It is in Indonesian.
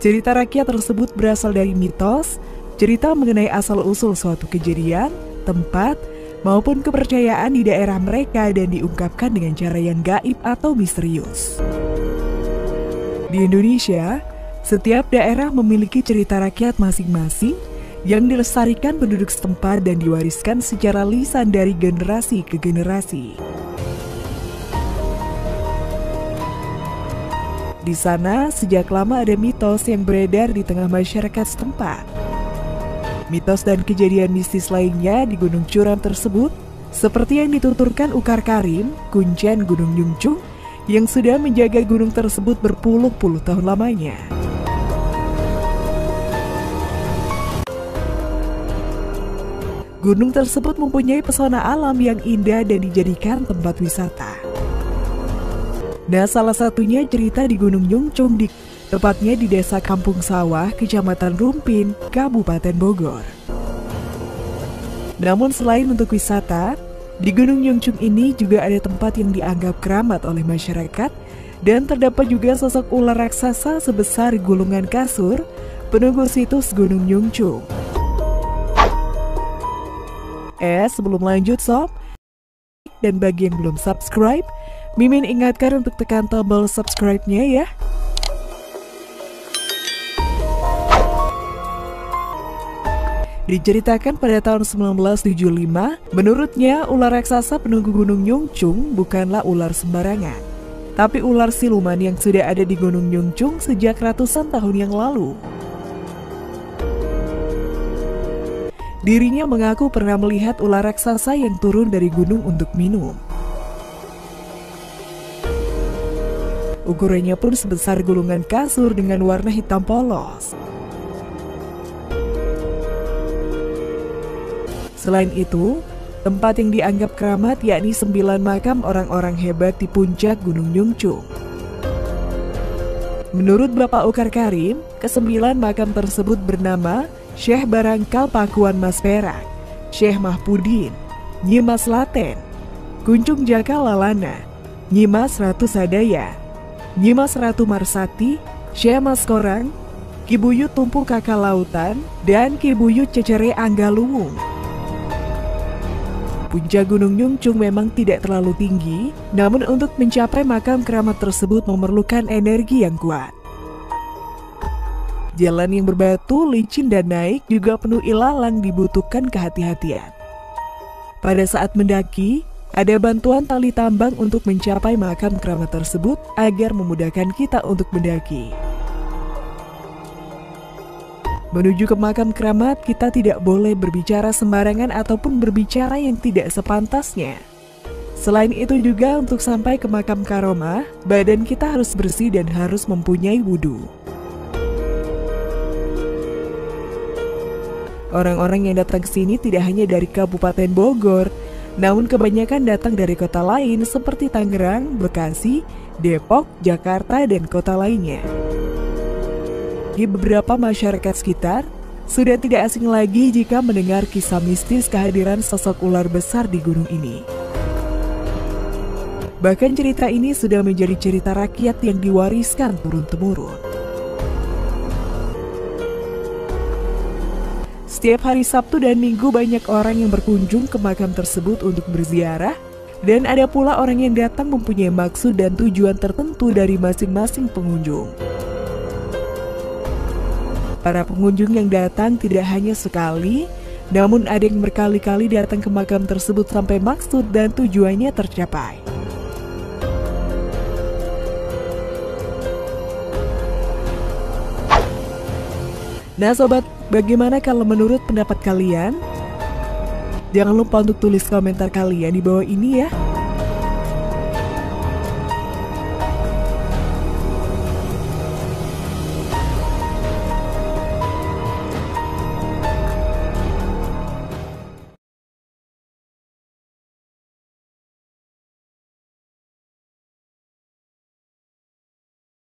Cerita rakyat tersebut berasal dari mitos, cerita mengenai asal-usul suatu kejadian, tempat, maupun kepercayaan di daerah mereka dan diungkapkan dengan cara yang gaib atau misterius. Di Indonesia, setiap daerah memiliki cerita rakyat masing-masing yang dilestarikan penduduk setempat dan diwariskan secara lisan dari generasi ke generasi. Di sana, sejak lama ada mitos yang beredar di tengah masyarakat setempat. Mitos dan kejadian mistis lainnya di Gunung Curam tersebut, seperti yang dituturkan Ukar Karim, kuncen Gunung Nyungcung, yang sudah menjaga gunung tersebut berpuluh-puluh tahun lamanya. Gunung tersebut mempunyai pesona alam yang indah dan dijadikan tempat wisata. Nah, salah satunya cerita di Gunung Nyungcung, tepatnya di Desa Kampung Sawah, Kecamatan Rumpin, Kabupaten Bogor. Namun selain untuk wisata, di Gunung Nyungcung ini juga ada tempat yang dianggap keramat oleh masyarakat dan terdapat juga sosok ular raksasa sebesar gulungan kasur, penunggu situs Gunung Nyungcung. Sebelum lanjut sob, dan bagi yang belum subscribe, Mimin ingatkan untuk tekan tombol subscribe-nya ya. Diceritakan pada tahun 1975, menurutnya ular raksasa penunggu Gunung Nyungcung bukanlah ular sembarangan, tapi ular siluman yang sudah ada di Gunung Nyungcung sejak ratusan tahun yang lalu. Dirinya mengaku pernah melihat ular raksasa yang turun dari gunung untuk minum. Ukurannya pun sebesar gulungan kasur dengan warna hitam polos. Selain itu, tempat yang dianggap keramat yakni 9 makam orang-orang hebat di puncak Gunung Nyungcung. Menurut Bapak Ukar Karim, ke-9 makam tersebut bernama Syekh Barangkal Pakuan Mas Perak, Syekh Mahpudin, Nyimas Laten, Kuncung Jaka Lalana, Nyimas Ratu Sadaya, Nyimas Ratu Marsati, Syekh Mas Korang, Ki Buyut Tumpu Kakak Lautan, dan Ki Buyut Cecere Anggaluwung. Puncak Gunung Nyungcung memang tidak terlalu tinggi, namun untuk mencapai makam keramat tersebut memerlukan energi yang kuat. Jalan yang berbatu, licin dan naik juga penuh ilalang dibutuhkan kehati-hatian. Pada saat mendaki, ada bantuan tali tambang untuk mencapai makam keramat tersebut agar memudahkan kita untuk mendaki. Menuju ke makam keramat, kita tidak boleh berbicara sembarangan ataupun berbicara yang tidak sepantasnya. Selain itu juga untuk sampai ke makam karomah, badan kita harus bersih dan harus mempunyai wudhu. Orang-orang yang datang ke sini tidak hanya dari Kabupaten Bogor, namun kebanyakan datang dari kota lain seperti Tangerang, Bekasi, Depok, Jakarta, dan kota lainnya. Di beberapa masyarakat sekitar, sudah tidak asing lagi jika mendengar kisah mistis kehadiran sosok ular besar di gunung ini. Bahkan cerita ini sudah menjadi cerita rakyat yang diwariskan turun-temurun. Setiap hari Sabtu dan Minggu banyak orang yang berkunjung ke makam tersebut untuk berziarah, dan ada pula orang yang datang mempunyai maksud dan tujuan tertentu dari masing-masing pengunjung. Para pengunjung yang datang tidak hanya sekali, namun ada yang berkali-kali datang ke makam tersebut sampai maksud dan tujuannya tercapai. Nah sobat, bagaimana kalau menurut pendapat kalian? Jangan lupa untuk tulis komentar kalian di bawah ini ya.